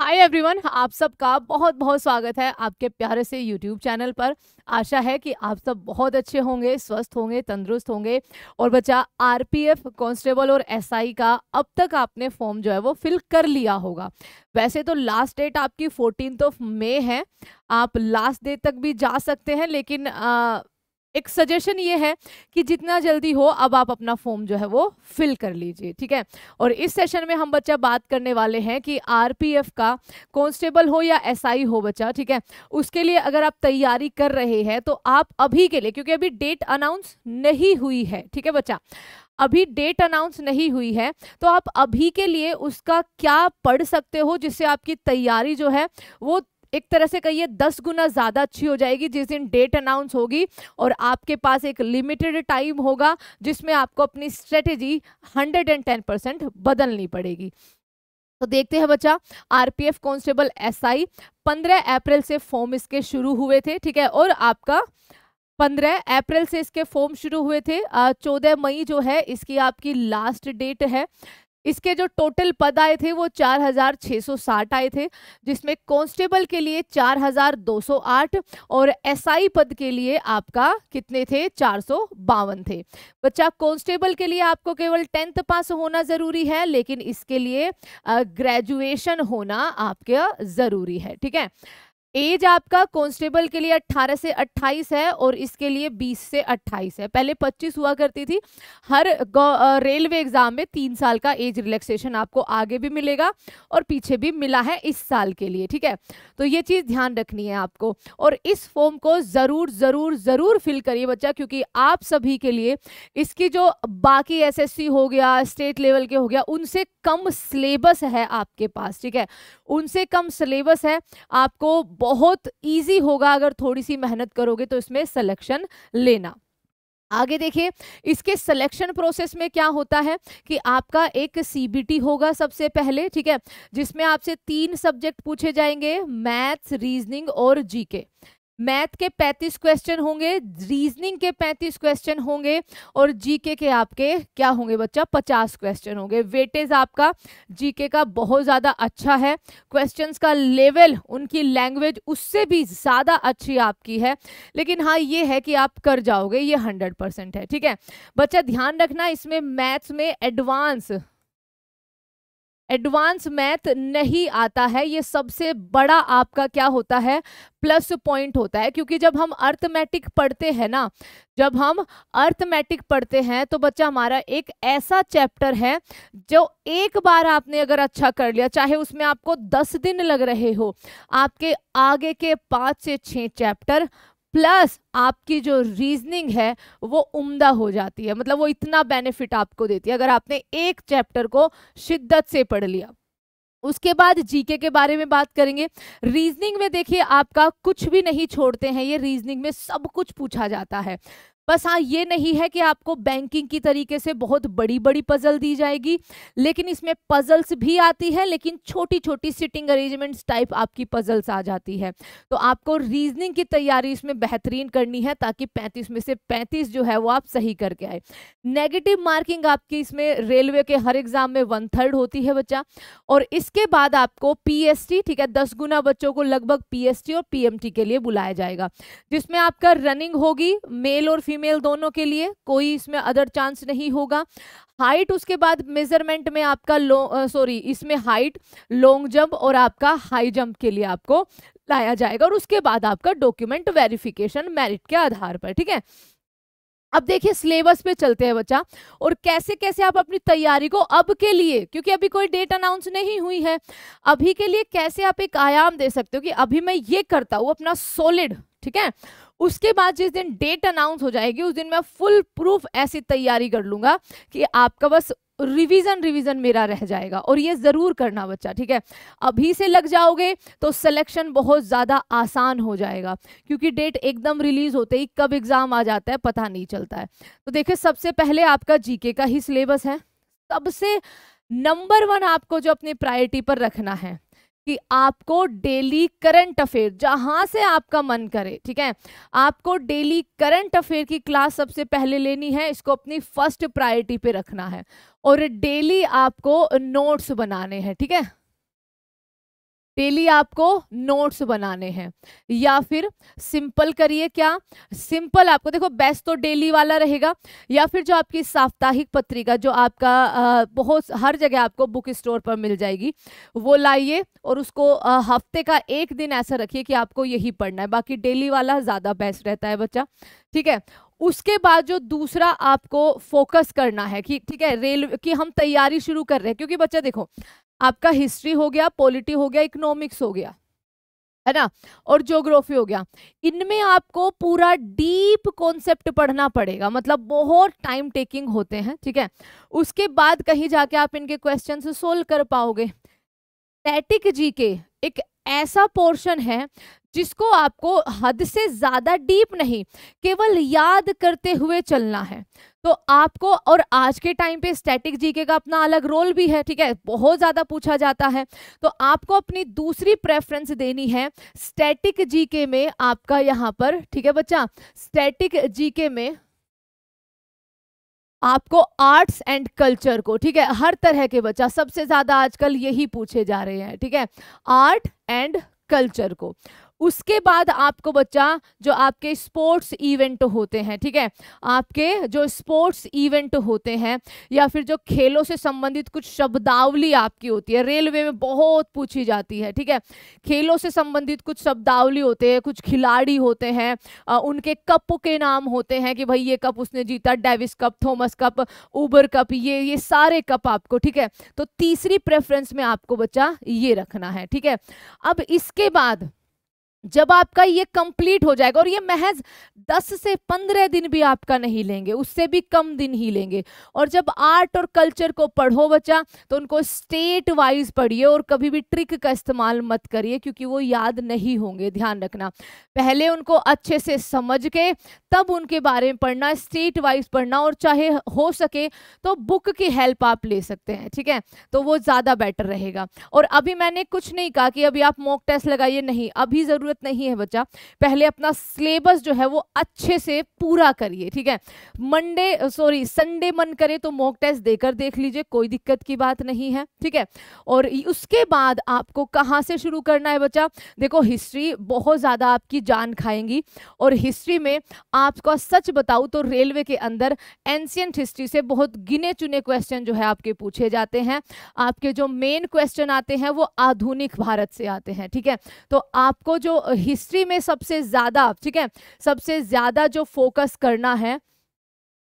Hi everyone, आप सबका बहुत बहुत स्वागत है आपके प्यारे से यूट्यूब चैनल पर। आशा है कि आप सब बहुत अच्छे होंगे, स्वस्थ होंगे, तंदुरुस्त होंगे। और बच्चा आरपीएफ कांस्टेबल और एसआई का अब तक आपने फॉर्म जो है वो फिल कर लिया होगा। वैसे तो लास्ट डेट आपकी 14 मई है, आप लास्ट डेट तक भी जा सकते हैं, लेकिन एक सजेशन ये है कि जितना जल्दी हो अब आप अपना फॉर्म जो है वो फिल कर लीजिए, ठीक है। और इस सेशन में हम बच्चा बात करने वाले हैं कि आरपीएफ का कांस्टेबल हो या एसआई हो बच्चा, ठीक है, उसके लिए अगर आप तैयारी कर रहे हैं तो आप अभी के लिए, क्योंकि अभी डेट अनाउंस नहीं हुई है, ठीक है बच्चा, अभी डेट अनाउंस नहीं हुई है, तो आप अभी के लिए उसका क्या पढ़ सकते हो जिससे आपकी तैयारी जो है वो एक तरह से कहिए 10 गुना ज्यादा अच्छी हो जाएगी जिस दिन डेट अनाउंस होगी। और आपके पास एक लिमिटेड टाइम होगा जिसमें आपको अपनी स्ट्रेटेजी 110% बदलनी पड़ेगी। तो देखते हैं बच्चा, आरपीएफ कांस्टेबल एसआई 15 अप्रैल से फॉर्म इसके शुरू हुए थे, ठीक है। और आपका 15 अप्रैल से इसके फॉर्म शुरू हुए थे, 14 मई जो है इसकी आपकी लास्ट डेट है। इसके जो टोटल पद आए थे वो 4660 आए थे, जिसमें कांस्टेबल के लिए 4208 और एसआई पद के लिए आपका कितने थे, 452 थे। बच्चा कांस्टेबल के लिए आपको केवल 10th पास होना जरूरी है, लेकिन इसके लिए ग्रेजुएशन होना आपका जरूरी है, ठीक है। एज आपका कांस्टेबल के लिए 18 से 28 है और इसके लिए 20 से 28 है। पहले 25 हुआ करती थी। हर रेलवे एग्जाम में 3 साल का एज रिलैक्सेशन आपको आगे भी मिलेगा और पीछे भी मिला है इस साल के लिए, ठीक है। तो ये चीज ध्यान रखनी है आपको, और इस फॉर्म को जरूर जरूर जरूर फिल करिए बच्चा, क्योंकि आप सभी के लिए इसकी जो बाकी एसएससी हो गया, स्टेट लेवल के हो गया, उनसे कम सिलेबस है आपके पास, ठीक है, उनसे कम सिलेबस है। आपको बहुत इजी होगा अगर थोड़ी सी मेहनत करोगे तो इसमें सिलेक्शन लेना। आगे देखिए, इसके सिलेक्शन प्रोसेस में क्या होता है कि आपका एक सीबीटी होगा सबसे पहले, ठीक है, जिसमें आपसे 3 सब्जेक्ट पूछे जाएंगे, मैथ्स, रीजनिंग और जीके। मैथ के 35 क्वेश्चन होंगे, रीजनिंग के 35 क्वेश्चन होंगे और जीके के आपके क्या होंगे बच्चा, 50 क्वेश्चन होंगे। वेटेज आपका जीके का बहुत ज्यादा अच्छा है, क्वेश्चंस का लेवल, उनकी लैंग्वेज उससे भी ज्यादा अच्छी आपकी है, लेकिन हाँ ये है कि आप कर जाओगे, ये 100% है, ठीक है। बच्चा ध्यान रखना, इसमें मैथ्स में एडवांस मैथ नहीं आता है, ये सबसे बड़ा आपका क्या होता है, प्लस पॉइंट होता है। क्योंकि जब हम अर्थमेटिक पढ़ते हैं ना, जब हम अर्थमेटिक पढ़ते हैं तो बच्चा हमारा एक ऐसा चैप्टर है जो एक बार आपने अगर अच्छा कर लिया, चाहे उसमें आपको 10 दिन लग रहे हो, आपके आगे के 5 से 6 चैप्टर प्लस आपकी जो रीजनिंग है वो उम्दा हो जाती है। मतलब वो इतना बेनिफिट आपको देती है अगर आपने एक चैप्टर को शिद्दत से पढ़ लिया। उसके बाद जीके के बारे में बात करेंगे। रीजनिंग में देखिए आपका कुछ भी नहीं छोड़ते हैं, ये रीजनिंग में सब कुछ पूछा जाता है। बस हाँ ये नहीं है कि आपको बैंकिंग की तरीके से बहुत बड़ी बड़ी पजल दी जाएगी, लेकिन इसमें पजल्स भी आती है, लेकिन छोटी छोटी सिटिंग अरेंजमेंट्स टाइप आपकी पजल्स आ जाती है। तो आपको रीजनिंग की तैयारी इसमें बेहतरीन करनी है ताकि 35 में से 35 जो है वो आप सही करके आए। नेगेटिव मार्किंग आपकी इसमें रेलवे के हर एग्जाम में 1/3 होती है बच्चा। और इसके बाद आपको पीएसटी, ठीक है, 10 गुना बच्चों को लगभग पीएसटी और पीएमटी के लिए बुलाया जाएगा, जिसमें आपका रनिंग होगी, मेल और फीमेल दोनों के लिए, कोई इसमें अदर चांस नहीं होगा। हाइट, उसके बाद मेजरमेंट में आपका इसमें हाइट, लॉन्ग जंप और आपका हाई जंप के लिए आपको लाया जाएगा। और उसके बाद आपका डॉक्यूमेंट वेरिफिकेशन मेरिट के आधार पर, ठीक है। अब देखिए सिलेबस पे चलते हैं बच्चा, और कैसे कैसे आप अपनी तैयारी को अब के लिए, क्योंकि अभी कोई डेट अनाउंस नहीं हुई है, अभी के लिए कैसे आप एक आयाम दे सकते हो कि अभी मैं ये करता हूँ अपना सॉलिड, ठीक है। उसके बाद जिस दिन डेट अनाउंस हो जाएगी उस दिन मैं फुल प्रूफ ऐसी तैयारी कर लूंगा कि आपका बस रिवीजन मेरा रह जाएगा। और ये जरूर करना बच्चा, ठीक है, अभी से लग जाओगे तो सिलेक्शन बहुत ज्यादा आसान हो जाएगा, क्योंकि डेट एकदम रिलीज होते ही कब एग्जाम आ जाता है पता नहीं चलता है। तो देखिए सबसे पहले आपका जीके का ही सिलेबस है। सबसे नंबर 1 आपको जो अपनी प्रायोरिटी पर रखना है कि आपको डेली करंट अफेयर, जहां से आपका मन करे, ठीक है, आपको डेली करंट अफेयर की क्लास सबसे पहले लेनी है, इसको अपनी फर्स्ट प्रायोरिटी पे रखना है। और डेली आपको नोट्स बनाने हैं, ठीक है, डेली आपको नोट्स बनाने हैं, या फिर सिंपल करिए, क्या सिंपल आपको देखो बेस्ट तो डेली वाला रहेगा, या फिर जो आपकी साप्ताहिक पत्रिका जो आपका बहुत हर जगह आपको बुक स्टोर पर मिल जाएगी वो लाइए, और उसको हफ्ते का एक दिन ऐसा रखिए कि आपको यही पढ़ना है, बाकी डेली वाला ज़्यादा बेस्ट रहता है बच्चा, ठीक है। उसके बाद जो दूसरा आपको फोकस करना है कि ठीक है रेलवे की हम तैयारी शुरू कर रहे हैं, क्योंकि बच्चा देखो आपका हिस्ट्री हो गया, पॉलिटी हो गया, इकोनॉमिक्स हो गया, है ना, और ज्योग्राफी हो गया, इनमें आपको पूरा डीप कॉन्सेप्ट पढ़ना पड़ेगा, मतलब बहुत टाइम टेकिंग होते हैं, ठीक है। उसके बाद कहीं जाके आप इनके क्वेश्चन सोल्व कर पाओगे। स्टैटिक जीके एक ऐसा पोर्शन है जिसको आपको हद से ज्यादा डीप नहीं, केवल याद करते हुए चलना है। तो आपको, और आज के टाइम पे स्टैटिक जीके का अपना अलग रोल भी है, ठीक है, बहुत ज्यादा पूछा जाता है, तो आपको अपनी दूसरी प्रेफरेंस देनी है स्टैटिक जीके में आपका यहाँ पर, ठीक है बच्चा, स्टैटिक जीके में आपको आर्ट्स एंड कल्चर को, ठीक है, हर तरह के बच्चा सबसे ज्यादा आजकल यही पूछे जा रहे हैं, ठीक है, आर्ट एंड कल्चर को। उसके बाद आपको बच्चा जो आपके स्पोर्ट्स इवेंट होते हैं, ठीक है, आपके जो स्पोर्ट्स इवेंट होते हैं या फिर जो खेलों से संबंधित कुछ शब्दावली आपकी होती है, रेलवे में बहुत पूछी जाती है, ठीक है, खेलों से संबंधित कुछ शब्दावली होते हैं, कुछ खिलाड़ी होते हैं, उनके कप के नाम होते हैं कि भाई ये कप उसने जीता, डेविस कप, थॉमस कप, उबर कप, ये सारे कप आपको, ठीक है। तो तीसरी प्रेफरेंस में आपको बच्चा ये रखना है, ठीक है। अब इसके बाद जब आपका ये कंप्लीट हो जाएगा, और ये महज 10 से 15 दिन भी आपका नहीं लेंगे, उससे भी कम दिन ही लेंगे, और जब आर्ट और कल्चर को पढ़ो बच्चा तो उनको स्टेट वाइज पढ़िए, और कभी भी ट्रिक का इस्तेमाल मत करिए क्योंकि वो याद नहीं होंगे, ध्यान रखना। पहले उनको अच्छे से समझ के तब उनके बारे में पढ़ना, स्टेट वाइज पढ़ना, और चाहे हो सके तो बुक की हेल्प आप ले सकते हैं, ठीक है, तो वो ज़्यादा बेटर रहेगा। और अभी मैंने कुछ नहीं कहा कि अभी आप मॉक टेस्ट लगाइए, नहीं, अभी ज़रूरत नहीं है बच्चा, पहले अपना सिलेबस जो है वो अच्छे से पूरा करिए, ठीक है। संडे मन करे तो मॉक टेस्ट देकर देख लीजिए, कोई दिक्कत की बात नहीं है, ठीक है। और उसके बाद आपको कहाँ से शुरू करना है बच्चा, देखो हिस्ट्री बहुत ज़्यादा आपकी जान खाएंगी, और हिस्ट्री में आपका सच बताऊं तो रेलवे के अंदर एंशियंट हिस्ट्री से बहुत गिने चुने क्वेश्चन जो है आपके पूछे जाते हैं। आपके जो मेन क्वेश्चन आते हैं वो आधुनिक भारत से आते हैं, ठीक है। तो आपको जो हिस्ट्री में सबसे ज्यादा, ठीक है, सबसे ज्यादा जो फोकस करना है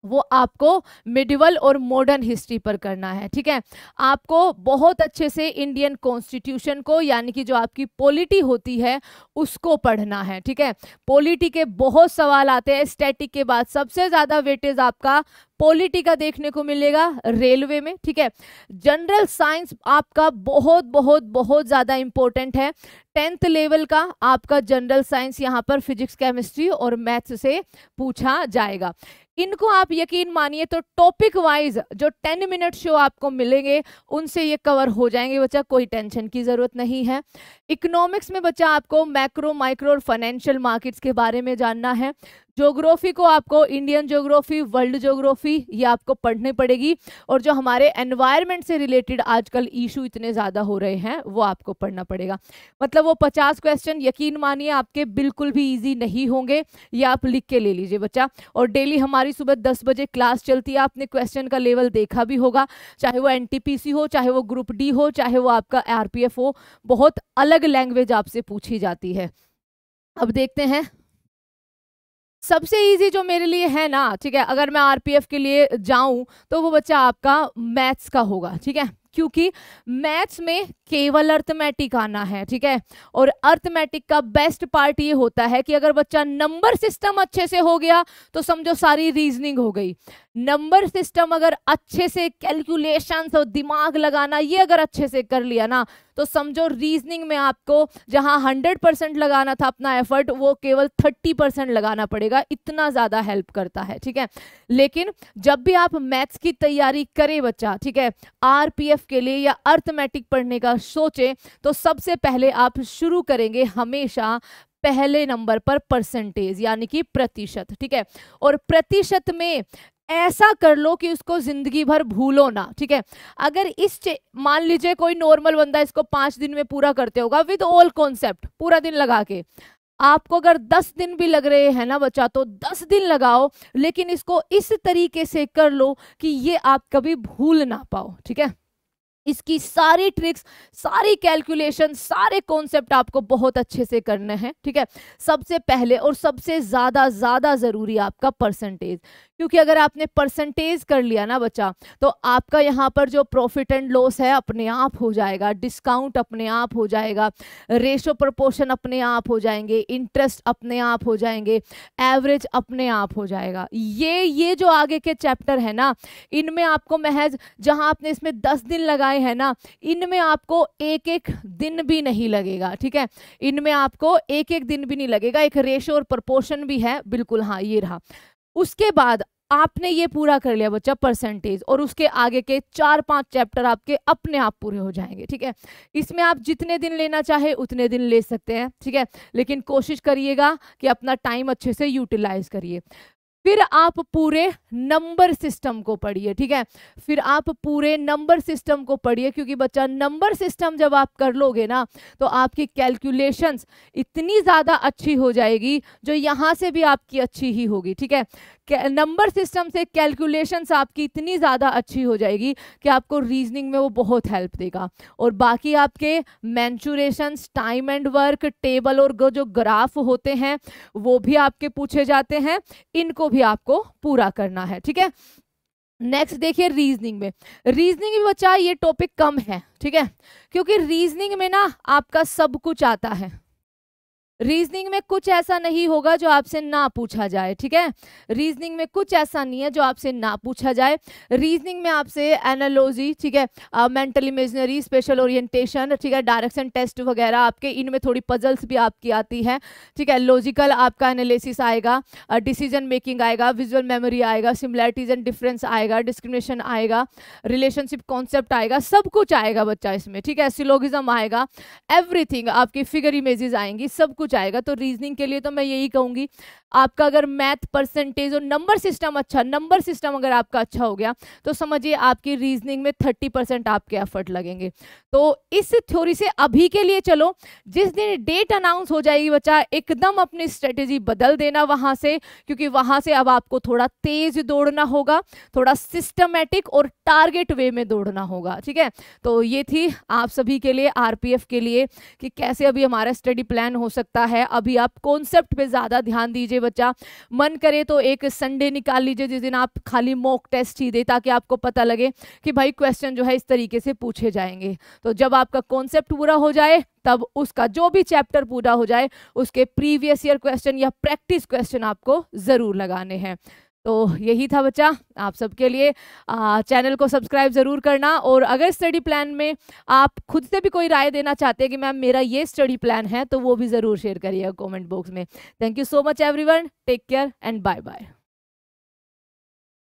वो आपको मिडिवल और मॉडर्न हिस्ट्री पर करना है, ठीक है। आपको बहुत अच्छे से इंडियन कॉन्स्टिट्यूशन को, यानी कि जो आपकी पॉलिटी होती है उसको पढ़ना है, ठीक है। पॉलिटी के बहुत सवाल आते हैं, स्टैटिक के बाद सबसे ज्यादा वेटेज आपका पॉलिटी का देखने को मिलेगा रेलवे में, ठीक है। जनरल साइंस आपका बहुत बहुत बहुत ज्यादा इंपॉर्टेंट है, 10th लेवल का आपका जनरल साइंस यहाँ पर फिजिक्स, केमिस्ट्री और मैथ्स से पूछा जाएगा। इनको आप यकीन मानिए तो टॉपिक वाइज जो 10 मिनट शो आपको मिलेंगे उनसे ये कवर हो जाएंगे बच्चा, कोई टेंशन की जरूरत नहीं है। इकोनॉमिक्स में बच्चा आपको मैक्रो, माइक्रो और फाइनेंशियल मार्केट्स के बारे में जानना है। ज्योग्राफी को आपको इंडियन ज्योग्राफी, वर्ल्ड ज्योग्राफी ये आपको पढ़नी पड़ेगी, और जो हमारे एनवायरनमेंट से रिलेटेड आजकल इशू इतने ज़्यादा हो रहे हैं वो आपको पढ़ना पड़ेगा। मतलब वो 50 क्वेश्चन यकीन मानिए आपके बिल्कुल भी इजी नहीं होंगे, ये आप लिख के ले लीजिए बच्चा। और डेली हमारी सुबह 10 बजे क्लास चलती है, आपने क्वेश्चन का लेवल देखा भी होगा, चाहे वो NTPC हो, चाहे वो ग्रुप D हो, चाहे वो आपका RPF हो, बहुत अलग लैंग्वेज आपसे पूछी जाती है। अब देखते हैं सबसे इजी जो मेरे लिए है ना, ठीक है, अगर मैं RPF के लिए जाऊं तो वो बच्चा आपका मैथ्स का होगा, ठीक है, क्योंकि मैथ्स में केवल अर्थमेटिक आना है, ठीक है। और अर्थमेटिक का बेस्ट पार्ट ये होता है कि अगर बच्चा नंबर सिस्टम अच्छे से हो गया तो समझो सारी रीजनिंग हो गई। नंबर सिस्टम अगर अच्छे से, कैलकुलेशंस और दिमाग लगाना ये अगर अच्छे से कर लिया ना तो समझो रीजनिंग में आपको जहां 100% लगाना था अपना एफर्ट, वो केवल 30% लगाना पड़ेगा, इतना ज्यादा हेल्प करता है, ठीक है। लेकिन जब भी आप मैथ्स की तैयारी करें बच्चा, ठीक है, RPF के लिए या अर्थमेटिक पढ़ने का सोचें तो सबसे पहले आप शुरू करेंगे हमेशा पहले नंबर पर परसेंटेज, यानी कि प्रतिशत, ठीक है। और प्रतिशत में ऐसा कर लो कि उसको जिंदगी भर भूलो ना, ठीक है। अगर मान लीजिए कोई नॉर्मल बंदा इसको 5 दिन में पूरा करते होगा विद ऑल कॉन्सेप्ट पूरा दिन लगा के, आपको अगर 10 दिन भी लग रहे हैं ना बच्चा, तो 10 दिन लगाओ, लेकिन इसको इस तरीके से कर लो कि ये आप कभी भूल ना पाओ, ठीक है। इसकी सारी ट्रिक्स, सारी कैलकुलेशन, सारे कॉन्सेप्ट आपको बहुत अच्छे से करने हैं, ठीक है। सबसे पहले और सबसे ज्यादा जरूरी आपका परसेंटेज, क्योंकि अगर आपने परसेंटेज कर लिया ना बच्चा, तो आपका यहाँ पर जो प्रॉफिट एंड लॉस है अपने आप हो जाएगा, डिस्काउंट अपने आप हो जाएगा, रेशो प्रपोर्शन अपने आप हो जाएंगे, इंटरेस्ट अपने आप हो जाएंगे, एवरेज अपने आप हो जाएगा। ये जो आगे के चैप्टर है ना, इनमें आपको महज, जहां आपने इसमें 10 दिन लगाए है ना, इनमें आपको एक एक दिन भी नहीं लगेगा, ठीक है। इनमें आपको एक एक दिन भी नहीं लगेगा। एक रेशो और प्रपोर्शन भी है, बिल्कुल, हाँ ये रहा। उसके बाद आपने ये पूरा कर लिया बच्चा परसेंटेज, और उसके आगे के 4-5 चैप्टर आपके अपने आप पूरे हो जाएंगे, ठीक है। इसमें आप जितने दिन लेना चाहे उतने दिन ले सकते हैं, ठीक है, लेकिन कोशिश करिएगा कि अपना टाइम अच्छे से यूटिलाइज करिए। फिर आप पूरे नंबर सिस्टम को पढ़िए, ठीक है। फिर आप पूरे नंबर सिस्टम को पढ़िए, क्योंकि बच्चा नंबर सिस्टम जब आप कर लोगे ना, तो आपकी कैलकुलेशंस इतनी ज़्यादा अच्छी हो जाएगी, जो यहाँ से भी आपकी अच्छी ही होगी, ठीक है। नंबर सिस्टम से कैलकुलेशंस आपकी इतनी ज़्यादा अच्छी हो जाएगी कि आपको रीजनिंग में वो बहुत हेल्प देगा। और बाकी आपके मेंचुरेशंस, टाइम एंड वर्क, टेबल और जो ग्राफ होते हैं वो भी आपके पूछे जाते हैं, इनको भी आपको पूरा करना है, ठीक है। नेक्स्ट देखिए रीजनिंग में। रीजनिंग में बच्चा ये टॉपिक कम है, ठीक है, क्योंकि रीजनिंग में ना आपका सब कुछ आता है। रीजनिंग में कुछ ऐसा नहीं होगा जो आपसे ना पूछा जाए, ठीक है। रीजनिंग में कुछ ऐसा नहीं है जो आपसे ना पूछा जाए। रीजनिंग में आपसे एनालॉजी, ठीक है, मेंटल इमेजिनरी, स्पेशल ओरिएंटेशन, ठीक है, डायरेक्शन टेस्ट वगैरह आपके, इनमें थोड़ी पजल्स भी आपकी आती है, ठीक है। लॉजिकल आपका एनालिसिस आएगा, डिसीजन मेकिंग आएगा, विजुअल मेमोरी आएगा, सिमिलैरिटीज एंड डिफरेंस आएगा, डिस्क्रिमिनेशन आएगा, रिलेशनशिप कॉन्सेप्ट आएगा, सब कुछ आएगा बच्चा इसमें, ठीक है। सिलोगिज्म आएगा, एवरीथिंग, आपकी फिगर इमेजेस आएंगी, सब कुछ आएगा। तो रीजनिंग के लिए तो मैं यही कहूंगी, आपका अगर मैथ, परसेंटेज और नंबर सिस्टम अच्छा, नंबर सिस्टम अगर आपका अच्छा हो गया, तो समझिए आपकी रीजनिंग में 30% आपके एफर्ट लगेंगे। तो इस थ्योरी से अभी के लिए चलो, जिस दिन डेट अनाउंस हो जाएगी बच्चा, एकदम अपनी स्ट्रेटेजी बदल देना वहां से, क्योंकि वहां से अब आपको थोड़ा तेज दौड़ना होगा, थोड़ा सिस्टमैटिक और टारगेट वे में दौड़ना होगा, ठीक है। तो ये थी आप सभी के लिए, आरपीएफ के लिए, कि कैसे अभी हमारा स्टडी प्लान हो सकता है। अभी आप कॉन्सेप्ट पे ज्यादा ध्यान दीजिए बच्चा, मन करे तो एक संडे निकाल लीजिए जिस दिन आप खाली मॉक टेस्ट ही दे, ताकि आपको पता लगे कि भाई क्वेश्चन जो है इस तरीके से पूछे जाएंगे। तो जब आपका कॉन्सेप्ट पूरा हो जाए, तब उसका जो भी चैप्टर पूरा हो जाए, उसके प्रीवियस ईयर क्वेश्चन या प्रैक्टिस क्वेश्चन आपको जरूर लगाने हैं। तो यही था बच्चा आप सबके लिए। चैनल को सब्सक्राइब जरूर करना, और अगर स्टडी प्लान में आप खुद से भी कोई राय देना चाहते हैं कि मैम मेरा ये स्टडी प्लान है, तो वो भी जरूर शेयर करिएगा कमेंट बॉक्स में। Thank you so much everyone, take care and bye bye.